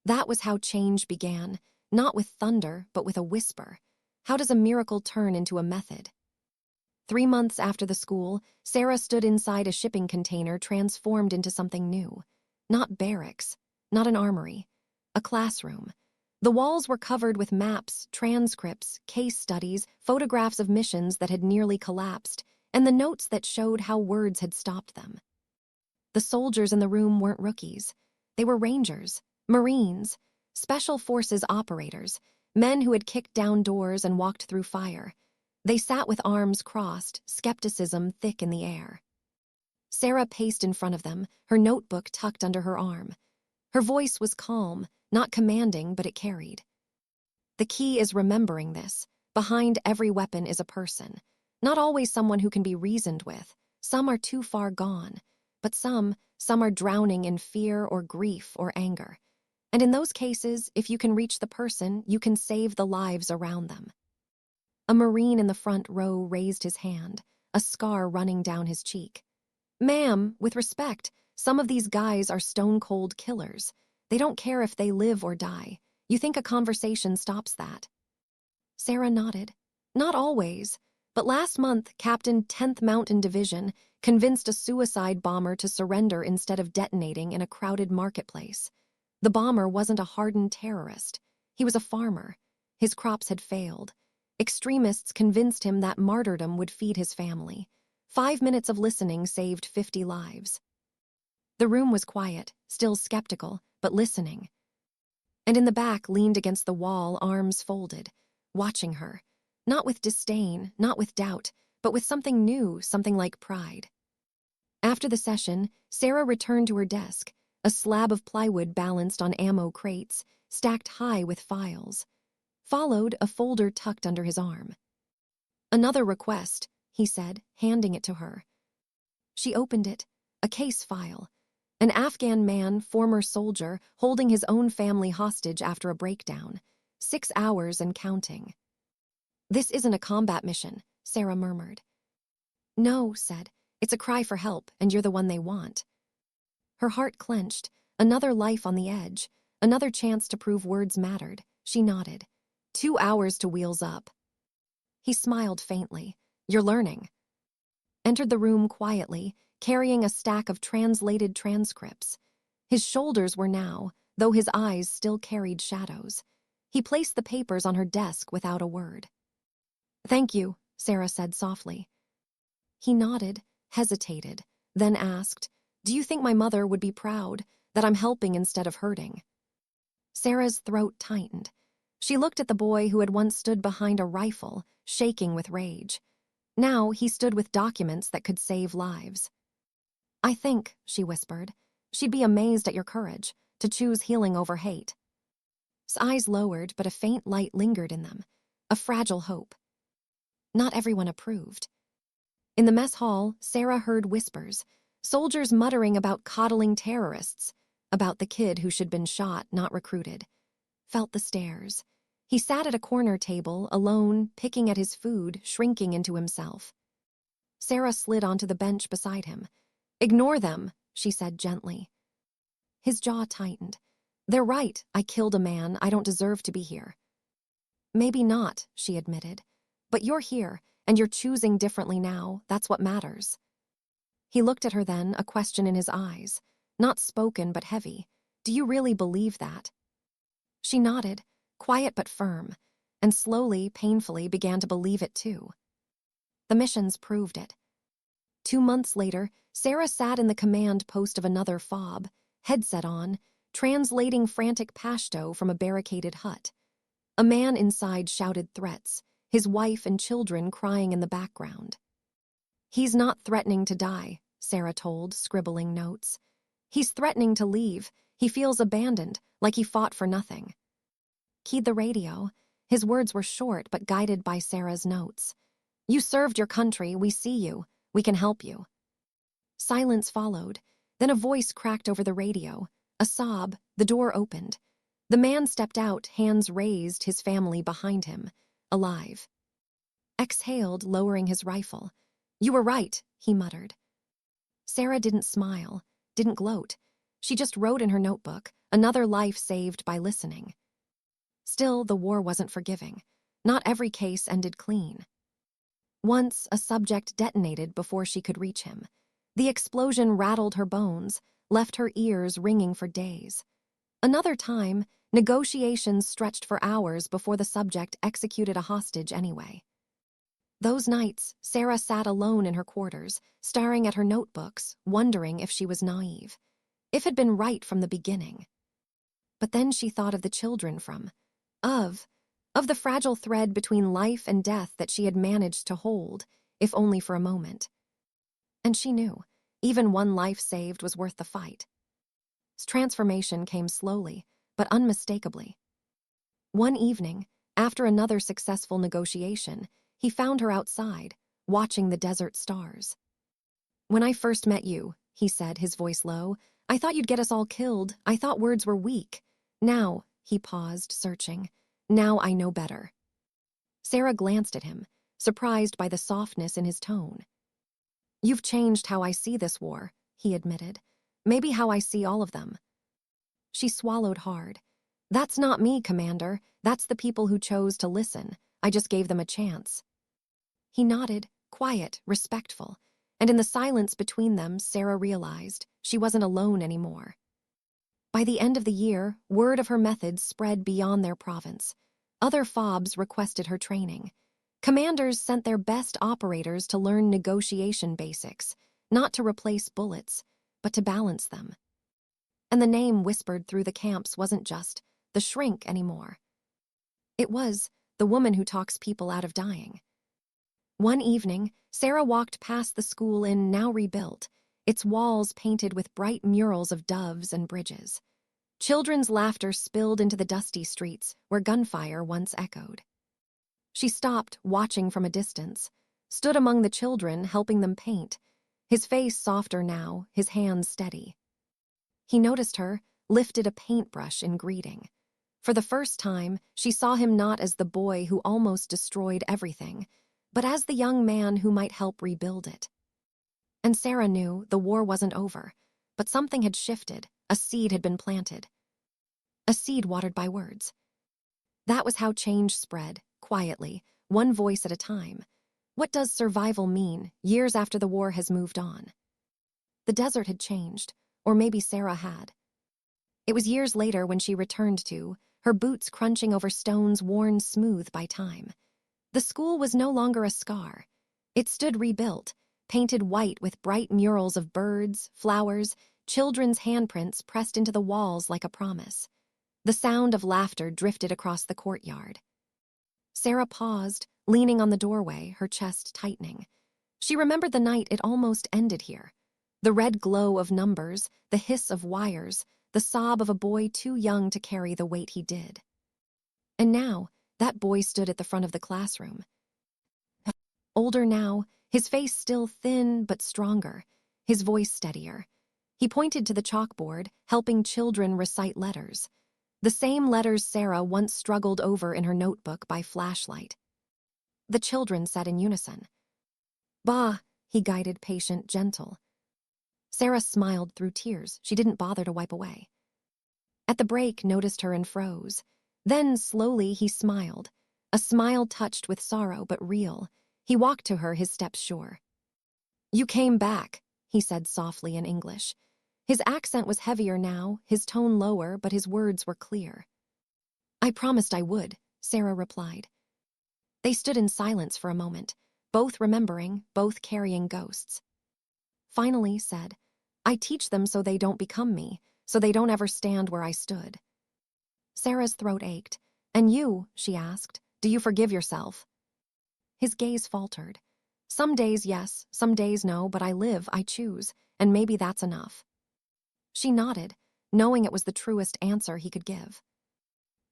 That was how change began, not with thunder, but with a whisper. How does a miracle turn into a method? 3 months after the school, Sarah stood inside a shipping container transformed into something new. Not barracks, not an armory, a classroom. The walls were covered with maps, transcripts, case studies, photographs of missions that had nearly collapsed, and the notes that showed how words had stopped them. The soldiers in the room weren't rookies. They were Rangers, Marines, Special Forces operators, men who had kicked down doors and walked through fire. They sat with arms crossed, skepticism thick in the air. Sarah paced in front of them, her notebook tucked under her arm. Her voice was calm, not commanding, but it carried. "The key is remembering this. Behind every weapon is a person. Not always someone who can be reasoned with. Some are too far gone. But some are drowning in fear or grief or anger. And in those cases, if you can reach the person, you can save the lives around them." A Marine in the front row raised his hand, a scar running down his cheek. "Ma'am, with respect, some of these guys are stone-cold killers. They don't care if they live or die. You think a conversation stops that?" Sarah nodded. "Not always. But last month, Captain 10th Mountain Division convinced a suicide bomber to surrender instead of detonating in a crowded marketplace. The bomber wasn't a hardened terrorist. He was a farmer. His crops had failed. Extremists convinced him that martyrdom would feed his family. 5 minutes of listening saved 50 lives." The room was quiet, still skeptical, but listening. And in the back, leaned against the wall, arms folded, watching her. Not with disdain, not with doubt, but with something new, something like pride. After the session, Sarah returned to her desk, a slab of plywood balanced on ammo crates, stacked high with files. Followed a folder tucked under his arm. "Another request," he said, handing it to her. She opened it, a case file. An Afghan man, former soldier, holding his own family hostage after a breakdown. 6 hours and counting. "This isn't a combat mission," Sarah murmured. "No," said, "it's a cry for help, and you're the one they want." Her heart clenched, another life on the edge, another chance to prove words mattered. She nodded. 2 hours to wheels up. He smiled faintly. "You're learning." Entered the room quietly, carrying a stack of translated transcripts. His shoulders were now, though his eyes still carried shadows. He placed the papers on her desk without a word. "Thank you," Sarah said softly. He nodded, hesitated, then asked, "Do you think my mother would be proud that I'm helping instead of hurting?" Sarah's throat tightened. She looked at the boy who had once stood behind a rifle, shaking with rage. Now he stood with documents that could save lives. "I think," she whispered, "she'd be amazed at your courage, to choose healing over hate." His eyes lowered, but a faint light lingered in them, a fragile hope. Not everyone approved. In the mess hall, Sarah heard whispers, soldiers muttering about coddling terrorists, about the kid who should been shot, not recruited. Felt the stares. He sat at a corner table, alone, picking at his food, shrinking into himself. Sarah slid onto the bench beside him. "Ignore them," she said gently. His jaw tightened. "They're right, I killed a man, I don't deserve to be here." "Maybe not," she admitted. "But you're here, and you're choosing differently now, that's what matters." He looked at her then, a question in his eyes. Not spoken, but heavy. "Do you really believe that?" She nodded, quiet but firm, and slowly, painfully began to believe it too. The missions proved it. 2 months later, Sarah sat in the command post of another fob, headset on, translating frantic Pashto from a barricaded hut. A man inside shouted threats, his wife and children crying in the background. "He's not threatening to die," Sarah told, scribbling notes. "He's threatening to leave. He feels abandoned, like he fought for nothing." Keyed the radio. His words were short but guided by Sarah's notes. "You served your country, we see you. We can help you." Silence followed. Then a voice cracked over the radio. A sob. The door opened. The man stepped out, hands raised, his family behind him. Alive. Exhaled, lowering his rifle. "You were right," he muttered. Sarah didn't smile, didn't gloat. She just wrote in her notebook, another life saved by listening. Still, the war wasn't forgiving. Not every case ended clean. Once, a subject detonated before she could reach him. The explosion rattled her bones, left her ears ringing for days. Another time, negotiations stretched for hours before the subject executed a hostage anyway. Those nights, Sarah sat alone in her quarters, staring at her notebooks, wondering if she was naive, if had been right from the beginning. But then she thought of the children of the fragile thread between life and death that she had managed to hold, if only for a moment. And she knew, even one life saved was worth the fight. Transformation came slowly, but unmistakably. One evening, after another successful negotiation, he found her outside, watching the desert stars. "When I first met you," he said, his voice low, "I thought you'd get us all killed. I thought words were weak. Now," he paused, searching, "now I know better." Sarah glanced at him, surprised by the softness in his tone. "You've changed how I see this war," he admitted. "Maybe how I see all of them." She swallowed hard. "That's not me, Commander. That's the people who chose to listen. I just gave them a chance." He nodded, quiet, respectful, and in the silence between them, Sarah realized she wasn't alone anymore. By the end of the year, word of her methods spread beyond their province. Other FOBs requested her training. Commanders sent their best operators to learn negotiation basics, not to replace bullets, but to balance them. And the name whispered through the camps wasn't just the shrink anymore. It was the woman who talks people out of dying. One evening, Sarah walked past the school now rebuilt, its walls painted with bright murals of doves and bridges. Children's laughter spilled into the dusty streets where gunfire once echoed. She stopped, watching from a distance, stood among the children, helping them paint, his face softer now, his hands steady. He noticed her, lifted a paintbrush in greeting. For the first time, she saw him not as the boy who almost destroyed everything, but as the young man who might help rebuild it. And Sarah knew the war wasn't over, but something had shifted, a seed had been planted. A seed watered by words. That was how change spread, quietly, one voice at a time. What does survival mean, years after the war has moved on? The desert had changed, or maybe Sarah had. It was years later when she returned to, her boots crunching over stones worn smooth by time. The school was no longer a scar. It stood rebuilt, painted white with bright murals of birds, flowers, children's handprints pressed into the walls like a promise. The sound of laughter drifted across the courtyard. Sarah paused, leaning on the doorway, her chest tightening. She remembered the night it almost ended here. The red glow of numbers, the hiss of wires, the sob of a boy too young to carry the weight he did. And now, that boy stood at the front of the classroom. Older now, his face still thin but stronger, his voice steadier. He pointed to the chalkboard, helping children recite letters. The same letters Sarah once struggled over in her notebook by flashlight. The children said in unison. "Bah," he guided, patient, gentle. Sarah smiled through tears she didn't bother to wipe away. At the break, noticed her and froze. Then, slowly, he smiled. A smile touched with sorrow, but real. He walked to her, his steps sure. "You came back," he said softly in English. His accent was heavier now, his tone lower, but his words were clear. "I promised I would," Sarah replied. They stood in silence for a moment, both remembering, both carrying ghosts. Finally said, "I teach them so they don't become me, so they don't ever stand where I stood." Sarah's throat ached. "And you," she asked, "do you forgive yourself?" His gaze faltered. "Some days yes, some days no, but I live, I choose, and maybe that's enough." She nodded, knowing it was the truest answer he could give.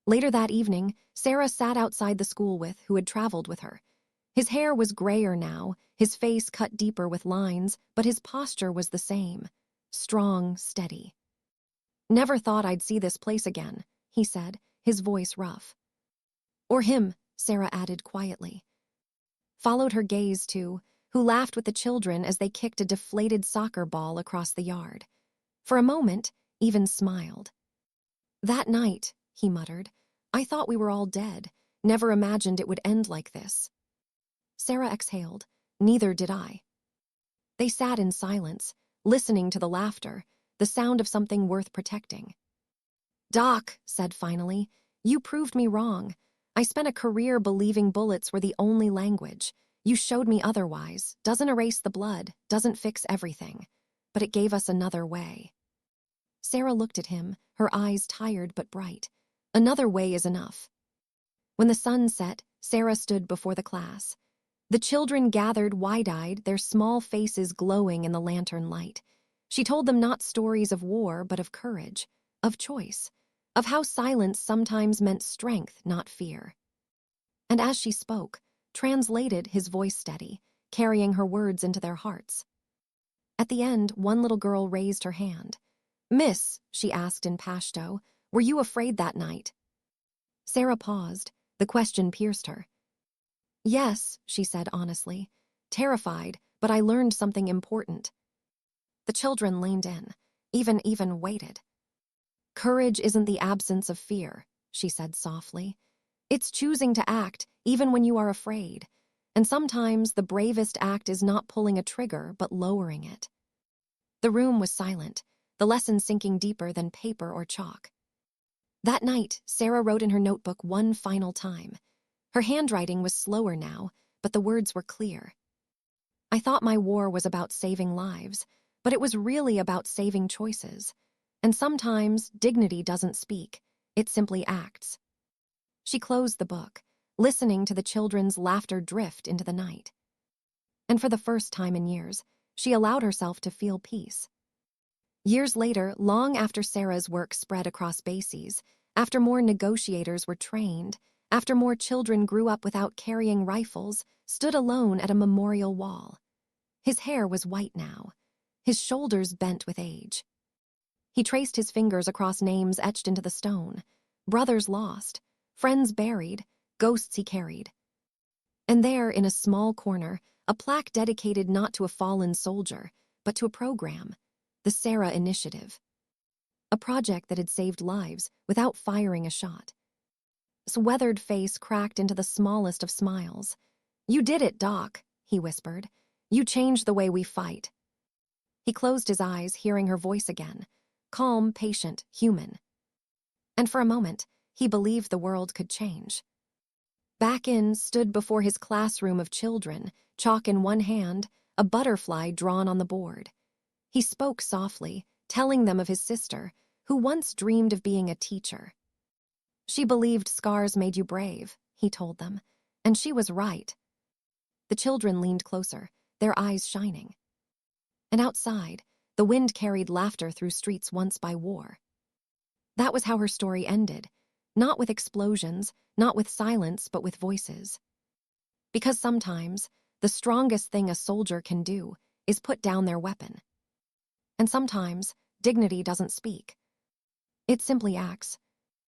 Later that evening, Sarah sat outside the school with who had traveled with her. His hair was grayer now, his face cut deeper with lines, but his posture was the same. Strong, steady. "Never thought I'd see this place again," he said, his voice rough. "Or him," Sarah added quietly. Followed her gaze to, who laughed with the children as they kicked a deflated soccer ball across the yard. For a moment, even smiled. "That night," he muttered, "I thought we were all dead, never imagined it would end like this." Sarah exhaled. "Neither did I." They sat in silence, listening to the laughter, the sound of something worth protecting. "Doc," said finally, "you proved me wrong. I spent a career believing bullets were the only language. You showed me otherwise. Doesn't erase the blood, doesn't fix everything. But it gave us another way." Sarah looked at him, her eyes tired but bright. Another way is enough. When the sun set, Sarah stood before the class. The children gathered wide-eyed, their small faces glowing in the lantern light. She told them not stories of war, but of courage, of choice, of how silence sometimes meant strength, not fear. And as she spoke, translated, his voice steady, carrying her words into their hearts. At the end, one little girl raised her hand. "Miss," she asked in Pashto, "were you afraid that night?" Sarah paused. The question pierced her. "Yes," she said honestly. "Terrified, but I learned something important." The children leaned in, even waited. "Courage isn't the absence of fear," she said softly. "It's choosing to act, even when you are afraid. And sometimes the bravest act is not pulling a trigger, but lowering it." The room was silent, the lesson sinking deeper than paper or chalk. That night, Sarah wrote in her notebook one final time. Her handwriting was slower now, but the words were clear. "I thought my war was about saving lives, but it was really about saving choices. And sometimes dignity doesn't speak, it simply acts." She closed the book, listening to the children's laughter drift into the night. And for the first time in years, she allowed herself to feel peace. Years later, long after Sarah's work spread across bases, after more negotiators were trained, after more children grew up without carrying rifles, stood alone at a memorial wall. His hair was white now, his shoulders bent with age. He traced his fingers across names etched into the stone. Brothers lost, friends buried, ghosts he carried. And there, in a small corner, a plaque dedicated not to a fallen soldier, but to a program, the Sarah Initiative. A project that had saved lives without firing a shot. His weathered face cracked into the smallest of smiles. "You did it, Doc," he whispered. "You changed the way we fight." He closed his eyes, hearing her voice again. Calm, patient, human. And for a moment, he believed the world could change. Back in stood before his classroom of children, chalk in one hand, a butterfly drawn on the board. He spoke softly, telling them of his sister, who once dreamed of being a teacher. "She believed scars made you brave," he told them, and she was right. The children leaned closer, their eyes shining. And outside, the wind carried laughter through streets once by war. That was how her story ended, not with explosions, not with silence, but with voices. Because sometimes, the strongest thing a soldier can do is put down their weapon. And sometimes, dignity doesn't speak. It simply acts,